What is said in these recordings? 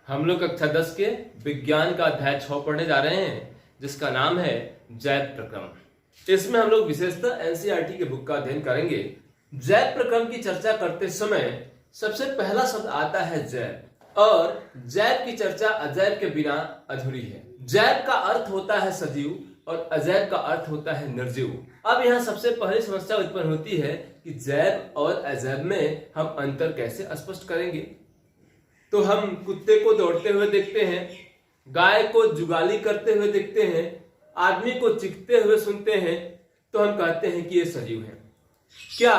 हम लोग कक्षा 10 के विज्ञान का अध्याय 6 पढ़ने जा रहे हैं, जिसका नाम है जैव प्रक्रम। इसमें हम लोग विशेषतः एनसीईआरटी के बुक का अध्ययन करेंगे। जैव प्रक्रम की चर्चा करते समय सबसे पहला शब्द आता है जैव, और जैव की चर्चा अजैव के बिना अधूरी है। जैव का अर्थ होता है सजीव और अजैव का अर्थ होता है निर्जीव। अब यहाँ सबसे पहली समस्या उत्पन्न होती है कि जैव और अजैव में हम अंतर कैसे स्पष्ट करेंगे। तो हम कुत्ते को दौड़ते हुए देखते हैं, गाय को जुगाली करते हुए देखते हैं, आदमी को चीखते हुए सुनते हैं, तो हम कहते हैं कि ये सजीव है। क्या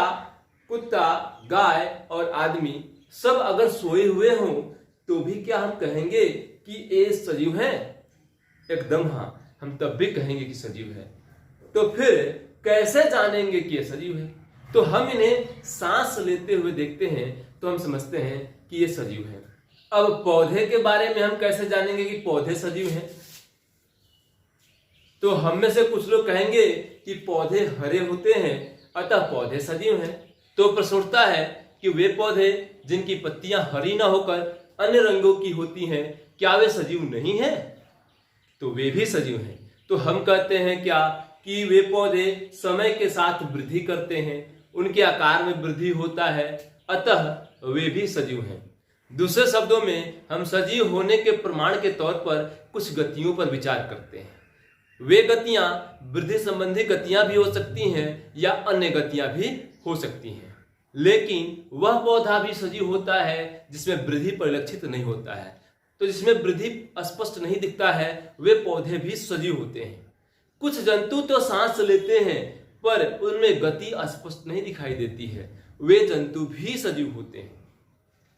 कुत्ता, गाय और आदमी सब अगर सोए हुए हों तो भी क्या हम कहेंगे कि ये सजीव है? एकदम हाँ, हम तब भी कहेंगे कि सजीव है। तो फिर कैसे जानेंगे कि ये सजीव है? तो हम इन्हें सांस लेते हुए देखते हैं तो हम समझते हैं कि ये सजीव है। अब पौधे के बारे में हम कैसे जानेंगे कि पौधे सजीव हैं? तो हम में से कुछ लोग कहेंगे कि पौधे हरे होते हैं अतः पौधे सजीव हैं। तो प्रश्न उठता है कि वे पौधे जिनकी पत्तियां हरी ना होकर अन्य रंगों की होती हैं, क्या वे सजीव नहीं हैं? तो वे भी सजीव हैं। तो हम कहते हैं क्या कि वे पौधे समय के साथ वृद्धि करते हैं, उनके आकार में वृद्धि होता है, अतः वे भी सजीव हैं। दूसरे शब्दों में हम सजीव होने के प्रमाण के तौर पर कुछ गतियों पर विचार करते हैं। वे गतियां वृद्धि संबंधी गतियां भी हो सकती हैं या अन्य गतियां भी हो सकती हैं, लेकिन वह पौधा भी सजीव होता है जिसमें वृद्धि परिलक्षित नहीं होता है। तो जिसमें वृद्धि स्पष्ट नहीं दिखता है वे पौधे भी सजीव होते हैं। कुछ जंतु तो सांस लेते हैं पर उनमें गति स्पष्ट नहीं दिखाई देती है, वे जंतु भी सजीव होते हैं।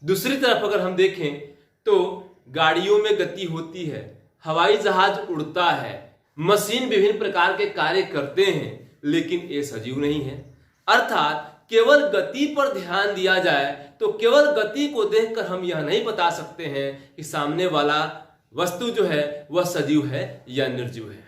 दूसरी तरफ अगर हम देखें तो गाड़ियों में गति होती है, हवाई जहाज उड़ता है, मशीन विभिन्न प्रकार के कार्य करते हैं, लेकिन ये सजीव नहीं है। अर्थात केवल गति पर ध्यान दिया जाए तो केवल गति को देखकर हम यह नहीं बता सकते हैं कि सामने वाला वस्तु जो है वह सजीव है या निर्जीव है।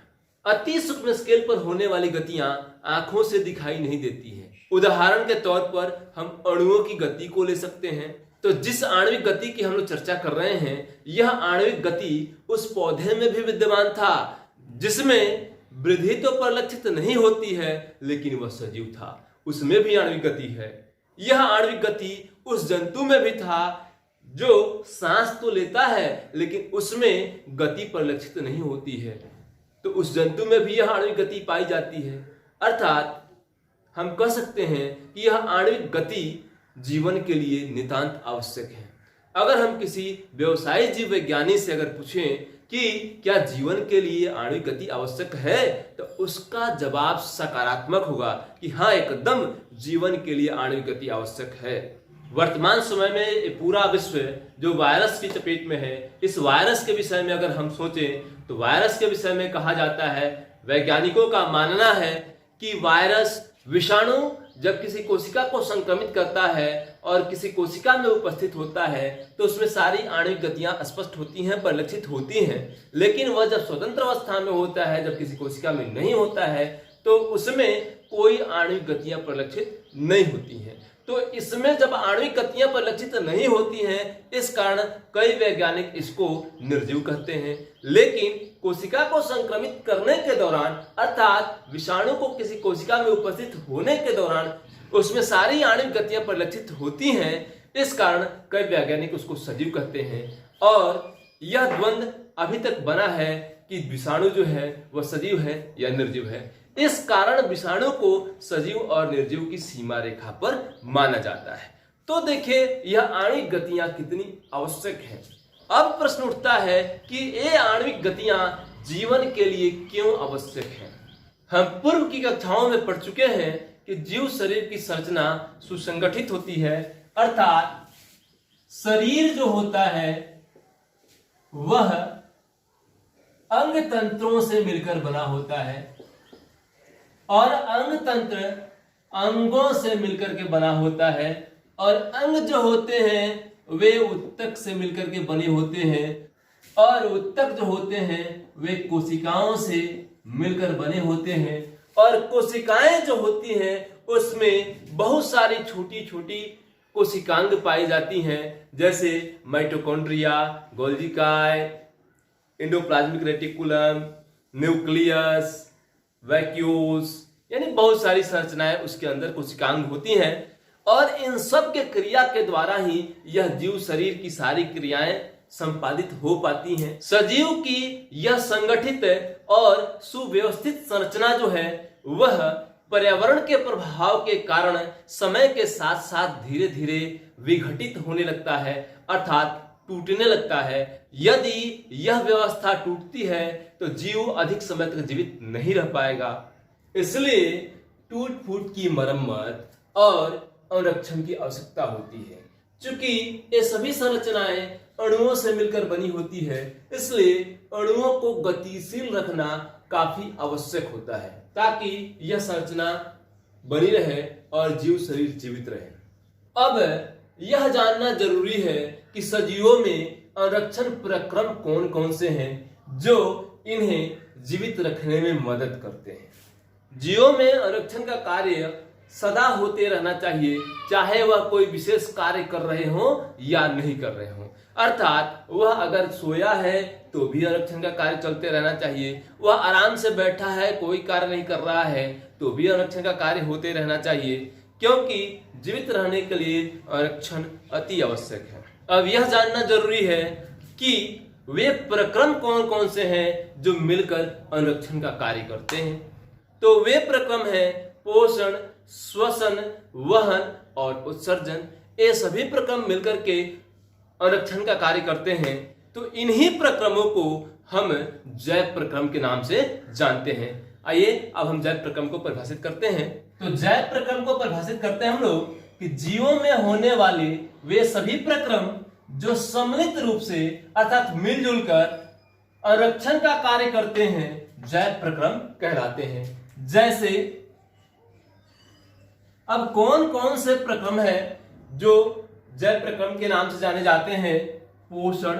अति सूक्ष्म स्केल पर होने वाली गतियां आंखों से दिखाई नहीं देती हैं। उदाहरण के तौर पर हम अणुओं की गति को ले सकते हैं। तो जिस आणविक गति की हम लोग चर्चा कर रहे हैं, यह आणविक गति उस पौधे में भी विद्यमान था जिसमें वृद्धि तो परिलक्षित नहीं होती है, लेकिन वह सजीव था, उसमें भी आणविक गति है। यह आणविक गति उस जंतु में भी था जो सांस तो लेता है लेकिन उसमें गति परिलक्षित नहीं होती है, तो उस जंतु में भी यह आणविक गति पाई जाती है। अर्थात हम कह सकते हैं कि यह आणविक गति जीवन के लिए नितांत आवश्यक है। अगर हम किसी व्यवसायी जीव विज्ञानी से अगर पूछें कि क्या जीवन के लिए आणविक गति आवश्यक है, तो उसका जवाब सकारात्मक होगा कि हाँ, एकदम जीवन के लिए आणविक गति आवश्यक है। वर्तमान समय में ये पूरा विश्व जो वायरस की चपेट में है, इस वायरस के विषय में अगर हम सोचें तो वायरस के विषय में कहा जाता है, वैज्ञानिकों का मानना है कि वायरस विषाणु जब किसी कोशिका को संक्रमित करता है और किसी कोशिका में उपस्थित होता है तो उसमें सारी आणविक गतियां स्पष्ट होती हैं, परिलक्षित होती हैं, लेकिन वह जब स्वतंत्र अवस्था में होता है, जब किसी कोशिका में नहीं होता है, तो उसमें कोई आणविक गतियां परिलक्षित नहीं होती हैं। तो इसमें जब आणविक गतियां परिलक्षित नहीं होती हैं, इस कारण कई वैज्ञानिक इसको निर्जीव कहते हैं। लेकिन कोशिका को संक्रमित करने के दौरान, अर्थात विषाणु को किसी कोशिका में उपस्थित होने के दौरान उसमें सारी आणविक गतियां परिलक्षित होती हैं, इस कारण कई वैज्ञानिक उसको सजीव कहते हैं। और यह द्वंद्व अभी तक बना है कि विषाणु जो है वह सजीव है या निर्जीव है। इस कारण विषाणु को सजीव और निर्जीव की सीमा रेखा पर माना जाता है। तो देखिए यह आणविक गतियां कितनी आवश्यक हैं। अब प्रश्न उठता है कि ये आणविक गतियां जीवन के लिए क्यों आवश्यक हैं। हम पूर्व की कक्षाओं में पढ़ चुके हैं कि जीव शरीर की संरचना सुसंगठित होती है, अर्थात शरीर जो होता है वह अंग तंत्रों से मिलकर बना होता है और अंग तंत्र अंगों से मिलकर के बना होता है, और अंग जो होते हैं वे उत्तक से मिलकर के बने होते हैं, और उत्तक जो होते हैं वे कोशिकाओं से मिलकर बने होते हैं, और कोशिकाएं जो होती हैं उसमें बहुत सारी छोटी छोटी कोशिकांग पाई जाती हैं, जैसे माइटोकॉन्ड्रिया, गोल्गी काय, एंडोप्लाज्मिक रेटिकुलम, न्यूक्लियस, वैक्यूल्स, यानी बहुत सारी संरचनाएं उसके अंदर कोशिकांग होती हैं। और इन सब के क्रिया के द्वारा ही यह जीव शरीर की सारी क्रियाएं संपादित हो पाती हैं। सजीव की यह संगठित और सुव्यवस्थित संरचना जो है वह पर्यावरण के प्रभाव के कारण समय के साथ साथ धीरे धीरे विघटित होने लगता है, अर्थात टूटने लगता है। यदि यह व्यवस्था टूटती है तो जीव अधिक समय तक जीवित नहीं रह पाएगा। इसलिए टूट फूट की मरम्मत और अनुरक्षण की आवश्यकता होती है। चूंकि ये सभी संरचनाएं अणुओं से मिलकर बनी होती है, इसलिए अणुओं को गतिशील रखना काफी आवश्यक होता है ताकि यह संरचना बनी रहे और जीव शरीर जीवित रहे। अब यह जानना जरूरी है कि सजीवों में अनुरक्षण प्रक्रम कौन कौन से हैं जो इन्हें जीवित रखने में मदद करते हैं। जीवों में अनुरक्षण का कार्य सदा होते रहना चाहिए, चाहे वह कोई विशेष कार्य कर रहे हों या नहीं कर रहे हों। अर्थात वह अगर सोया है तो भी अनुरक्षण का कार्य चलते रहना चाहिए, वह आराम से बैठा है कोई कार्य नहीं कर रहा है तो भी अनुरक्षण का कार्य होते रहना चाहिए, क्योंकि जीवित रहने के लिए अनुरक्षण अति आवश्यक है। अब यह जानना जरूरी है कि वे प्रक्रम कौन कौन से हैं जो मिलकर अनुरक्षण का कार्य करते हैं। तो वे प्रक्रम हैं पोषण, श्वसन, वहन और उत्सर्जन। ये सभी प्रक्रम मिलकर के अनुरक्षण का कार्य करते हैं। तो इन्हीं प्रक्रमों को हम जैव प्रक्रम के नाम से जानते हैं। आइए अब हम जैव प्रक्रम को परिभाषित करते हैं। तो जैव प्रक्रम को परिभाषित करते हैं हम लोग कि जीवों में होने वाले वे सभी प्रक्रम जो सम्मिलित रूप से अर्थात मिलजुल कर अनुरक्षण का कार्य करते हैं जैव प्रक्रम कहलाते हैं। जैसे अब कौन कौन से प्रक्रम हैं जो जैव प्रक्रम के नाम से जाने जाते हैं? पोषण,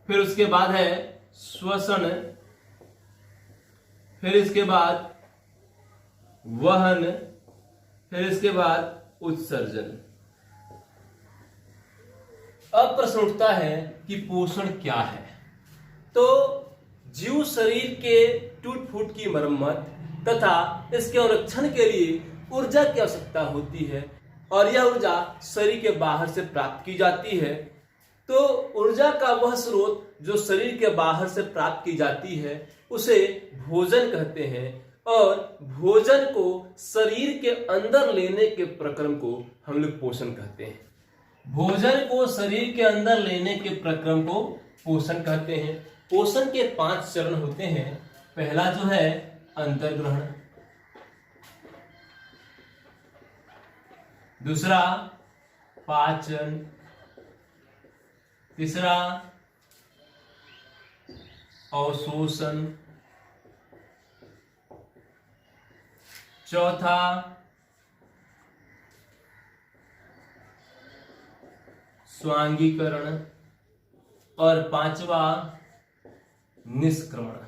फिर उसके बाद है श्वसन, फिर इसके बाद वहन, फिर इसके बाद उत्सर्जन। अब प्रश्न उठता है कि पोषण क्या है? तो जीव शरीर के टूट फूट की मरम्मत तथा इसके अनुरक्षण के लिए ऊर्जा की आवश्यकता होती है और यह ऊर्जा शरीर के बाहर से प्राप्त की जाती है। तो ऊर्जा का वह स्रोत जो शरीर के बाहर से प्राप्त की जाती है उसे भोजन कहते हैं और भोजन को शरीर के अंदर लेने के प्रक्रम को हम लोग पोषण कहते हैं। भोजन को शरीर के अंदर लेने के प्रक्रम को पोषण कहते हैं। पोषण के 5 चरण होते हैं। पहला जो है अंतर्ग्रहण, दूसरा पाचन, तीसरा अवशोषण, चौथा स्वांगीकरण और पांचवा निष्क्रमण।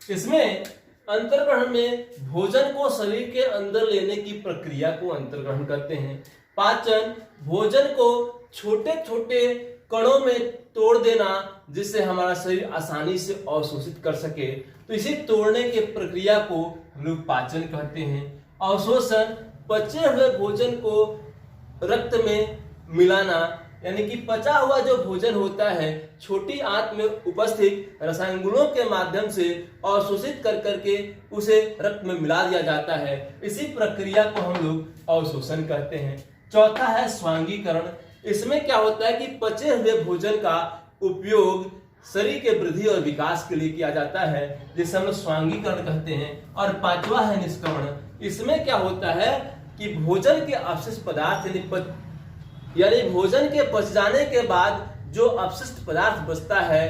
इसमें अंतर्ग्रहण में भोजन को शरीर के अंदर लेने की प्रक्रिया को अंतर्ग्रहण कहते हैं। पाचन भोजन को छोटे छोटे कणों में तोड़ देना जिससे हमारा शरीर आसानी से अवशोषित कर सके, तो इसी तोड़ने की प्रक्रिया को हम लोग पाचन कहते हैं। अवशोषण पचे हुए भोजन को रक्त में मिलाना, यानी कि पचा हुआ जो भोजन होता है छोटी आंत में उपस्थित रसायनगुणों के माध्यम से अवशोषित कर करके उसे रक्त में मिला दिया जाता है। इसी प्रक्रिया को हम लोग अवशोषण कहते हैं। चौथा है स्वांगीकरण। इसमें क्या होता है कि पचे हुए भोजन का उपयोग शरीर के वृद्धि और विकास के लिए किया जाता है, जिसे हम लोग स्वांगीकरण कहते हैं। और पांचवा है निष्क्रमण। इसमें क्या होता है कि भोजन के अवशिष्ट पदार्थ यानी भोजन के पच जाने के बाद जो अपशिष्ट पदार्थ बचता है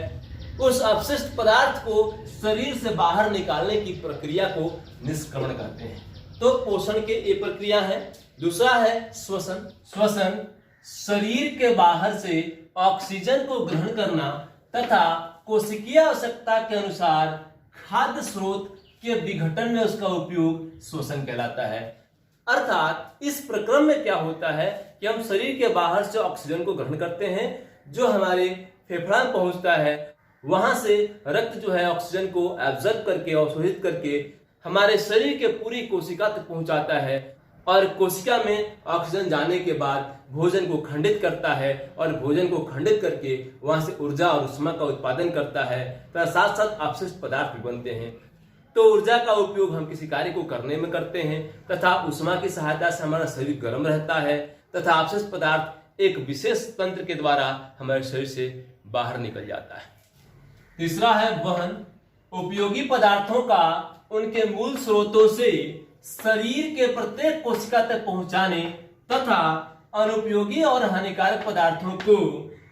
उस अपशिष्ट पदार्थ को शरीर से बाहर निकालने की प्रक्रिया को निष्क्रमण कहते हैं। तो पोषण के ये प्रक्रिया है। दूसरा है श्वसन। श्वसन शरीर के बाहर से ऑक्सीजन को ग्रहण करना तथा कोशिकीय आवश्यकता के अनुसार खाद्य स्रोत के विघटन में उसका उपयोग श्वसन कहलाता है। अर्थात इस प्रक्रम में क्या होता है कि हम शरीर के बाहर से ऑक्सीजन को ग्रहण करते हैं, जो हमारे फेफड़ा में पहुंचता है, वहां से रक्त जो है ऑक्सीजन को एब्जॉर्ब करके अवशोषित करके हमारे शरीर के पूरी कोशिका तक पहुंचाता है, और कोशिका में ऑक्सीजन जाने के बाद भोजन को खंडित करता है, और भोजन को खंडित करके वहां से ऊर्जा और उष्मा का उत्पादन करता है, तथा साथ साथ अपशिष्ट पदार्थ भी बनते हैं। तो ऊर्जा का उपयोग हम किसी कार्य को करने में करते हैं, तथा उष्मा की सहायता से हमारा शरीर गर्म रहता है, तथा अपशिष्ट पदार्थ एक विशेष तंत्र के द्वारा हमारे शरीर से बाहर निकल जाता है। तीसरा है वहन। उपयोगी पदार्थों का उनके मूल स्रोतों से शरीर के प्रत्येक कोशिका तक पहुंचाने तथा अनुपयोगी और हानिकारक पदार्थों को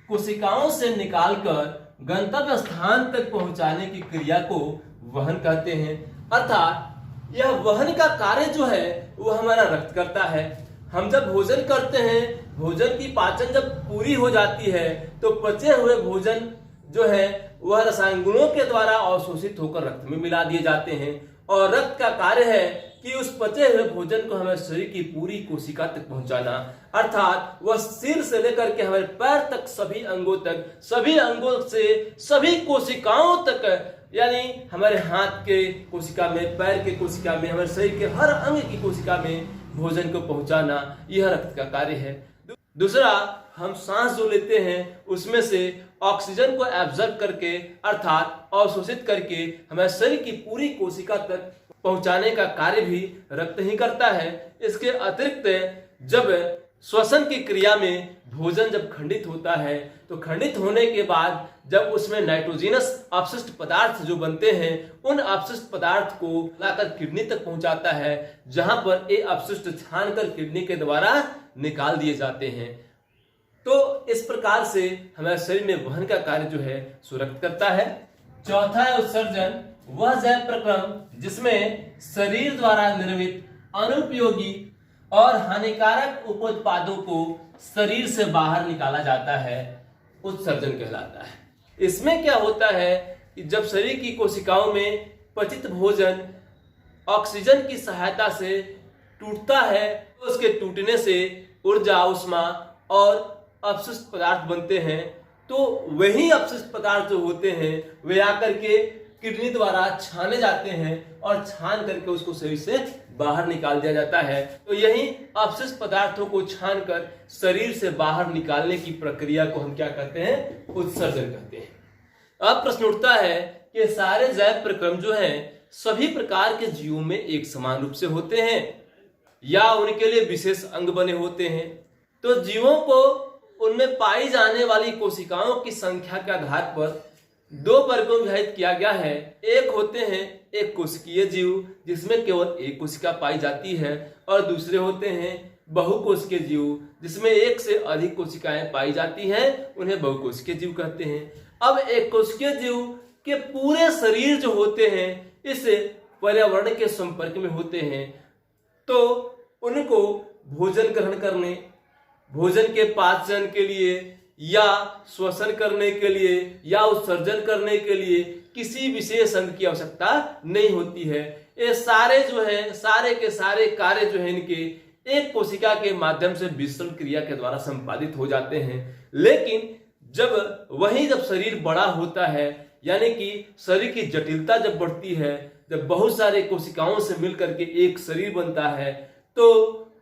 कोशिकाओं से निकालकर गंतव्य स्थान तक पहुंचाने की क्रिया को वहन कहते हैं। अर्थात यह वहन का कार्य जो है वो हमारा रक्त करता है। हम जब भोजन करते हैं, भोजन की पाचन जब पूरी हो जाती है तो पचे हुए भोजन जो है वह रसायन गुणों के द्वारा अवशोषित होकर रक्त में मिला दिए जाते हैं, और रक्त का कार्य है कि उस पचे हुए भोजन को हमारे शरीर की पूरी कोशिका तक पहुंचाना। अर्थात वह सिर से लेकर के हमारे पैर तक, सभी अंगों तक, सभी अंगों से सभी कोशिकाओं तक, यानी हमारे हाथ के कोशिका में, पैर के कोशिका में, हमारे शरीर के हर अंग की कोशिका में भोजन को पहुंचाना, यह रक्त का कार्य है। दूसरा, हम सांस जो लेते हैं उसमें से ऑक्सीजन को एब्जॉर्ब करके अर्थात अवशोषित करके हमारे शरीर की पूरी कोशिका तक पहुंचाने का कार्य भी रक्त ही करता है। इसके अतिरिक्त जब श्वसन की क्रिया में भोजन जब खंडित होता है तो खंडित होने के बाद जब उसमें नाइट्रोजनस अपशिष्ट पदार्थ जो बनते हैं, उन अपशिष्ट पदार्थ को लाकर किडनी तक पहुंचाता है, जहां पर ये अपशिष्ट छानकर किडनी के द्वारा निकाल दिए जाते हैं। तो इस प्रकार से हमारे शरीर में वहन का कार्य जो है सो रक्त करता है। चौथा है उत्सर्जन। वह जैव प्रक्रम जिसमें शरीर द्वारा निर्मित अनुपयोगी और हानिकारक उपोत्पादों को शरीर से बाहर निकाला जाता है, उत्सर्जन कहलाता है। इसमें क्या होता है कि जब शरीर की कोशिकाओं में पचित भोजन ऑक्सीजन की सहायता से टूटता है, तो उसके टूटने से ऊर्जा, उष्मा और अपशिष्ट पदार्थ बनते हैं। तो वही अपशिष्ट पदार्थ जो होते हैं वे आकर के किडनी द्वारा छाने जाते हैं, और छान करके उसको शरीर से बाहर निकाल दिया जाता है। तो यही अपशिष्ट पदार्थों को छानकर शरीर से बाहर निकालने की प्रक्रिया को हम क्या कहते हैं? उत्सर्जन कहते हैं। अब प्रश्न उठता है कि सारे जैव प्रक्रम जो हैं सभी प्रकार के जीवों में एक समान रूप से होते हैं या उनके लिए विशेष अंग बने होते हैं? तो जीवों को उनमें पाई जाने वाली कोशिकाओं की संख्या के आधार पर दो वर्गों में विभाजित किया गया है। एक होते हैं एक कोशिकीय जीव जिसमें केवल एक कोशिका पाई जाती है, और दूसरे होते हैं बहुकोशिकीय जीव जिसमें एक से अधिक कोशिकाएं पाई जाती हैं, उन्हें बहुकोशिकीय जीव कहते हैं। अब एक कोशिकीय जीव के पूरे शरीर जो होते हैं इस पर्यावरण के संपर्क में होते हैं, तो उनको भोजन ग्रहण करने, भोजन के पाचन के लिए या श्वसन करने के लिए या उत्सर्जन करने के लिए किसी विशेष अंग की आवश्यकता नहीं होती है। ये सारे जो है, सारे के सारे कार्य जो है इनके एक कोशिका के माध्यम से विसरण क्रिया के द्वारा संपादित हो जाते हैं। लेकिन जब शरीर बड़ा होता है, यानी कि शरीर की जटिलता जब बढ़ती है, जब बहुत सारे कोशिकाओं से मिलकर के एक शरीर बनता है, तो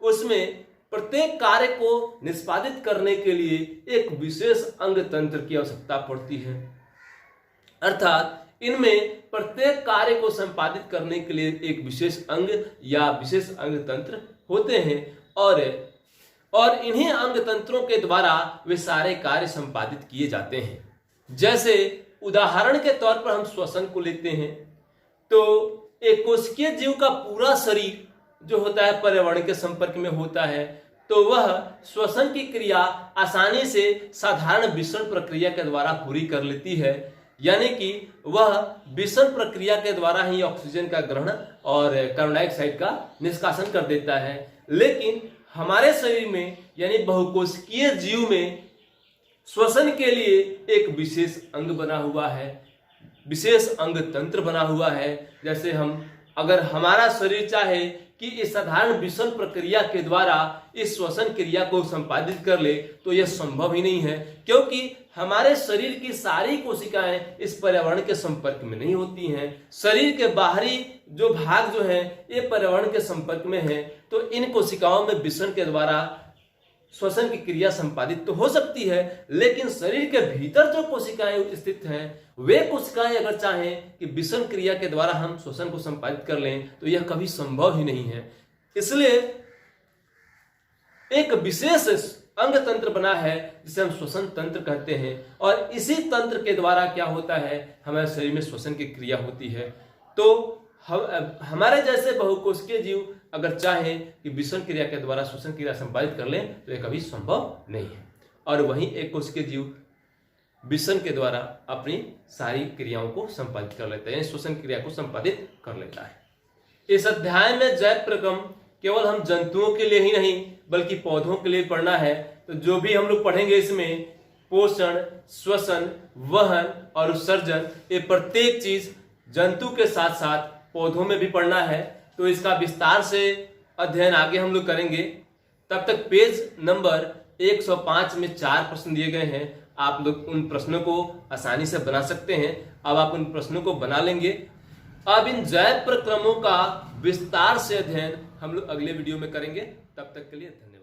उसमें प्रत्येक कार्य को निष्पादित करने के लिए एक विशेष अंग तंत्र की आवश्यकता पड़ती है। अर्थात इनमें प्रत्येक कार्य को संपादित करने के लिए एक विशेष अंग या विशेष अंग तंत्र होते हैं, और इन्हीं अंग तंत्रों के द्वारा वे सारे कार्य संपादित किए जाते हैं। जैसे उदाहरण के तौर पर हम श्वसन को लेते हैं, तो एक कोशिकीय जीव का पूरा शरीर जो होता है पर्यावरण के संपर्क में होता है, तो वह श्वसन की क्रिया आसानी से साधारण विसरण प्रक्रिया के द्वारा पूरी कर लेती है, यानी कि वह विसरण प्रक्रिया के द्वारा ही ऑक्सीजन का ग्रहण और कार्बन डाइऑक्साइड का निष्कासन कर देता है। लेकिन हमारे शरीर में यानी बहुकोशिकीय जीव में श्वसन के लिए एक विशेष अंग बना हुआ है, विशेष अंग तंत्र बना हुआ है। जैसे हम अगर हमारा शरीर चाहे कि इस साधारण विषम प्रक्रिया के द्वारा इस श्वसन क्रिया को संपादित कर ले तो यह संभव ही नहीं है, क्योंकि हमारे शरीर की सारी कोशिकाएं इस पर्यावरण के संपर्क में नहीं होती हैं। शरीर के बाहरी जो भाग जो है ये पर्यावरण के संपर्क में है, तो इन कोशिकाओं में विषम के द्वारा श्वसन की क्रिया संपादित तो हो सकती है, लेकिन शरीर के भीतर जो कोशिकाएं स्थित हैं वे कोशिकाएं अगर चाहें कि विषम क्रिया के द्वारा हम श्वसन को संपादित कर लें तो यह कभी संभव ही नहीं है। इसलिए एक विशेष अंग तंत्र बना है जिसे हम श्वसन तंत्र कहते हैं, और इसी तंत्र के द्वारा क्या होता है, हमारे शरीर में श्वसन की क्रिया होती है। तो हमारे जैसे बहुकोशिकीय जीव अगर चाहें कि विषम क्रिया के द्वारा श्वसन क्रिया संपादित कर लें तो यह कभी संभव नहीं है, और वहीं एक कोशिकीय जीव विषम के द्वारा अपनी सारी क्रियाओं को संपादित कर लेता है, श्वसन क्रिया को संपादित कर लेता है। इस अध्याय में जैव प्रक्रम केवल हम जंतुओं के लिए ही नहीं बल्कि पौधों के लिए पढ़ना है। तो जो भी हम लोग पढ़ेंगे इसमें पोषण, श्वसन, वहन और उत्सर्जन, ये प्रत्येक चीज जंतु के साथ साथ पौधों में भी पढ़ना है। तो इसका विस्तार से अध्ययन आगे हम लोग करेंगे। तब तक पेज नंबर 105 में 4 प्रश्न दिए गए हैं, आप लोग उन प्रश्नों को आसानी से बना सकते हैं। अब आप उन प्रश्नों को बना लेंगे। अब इन जैव प्रक्रमों का विस्तार से अध्ययन हम लोग अगले वीडियो में करेंगे। तब तक के लिए धन्यवाद।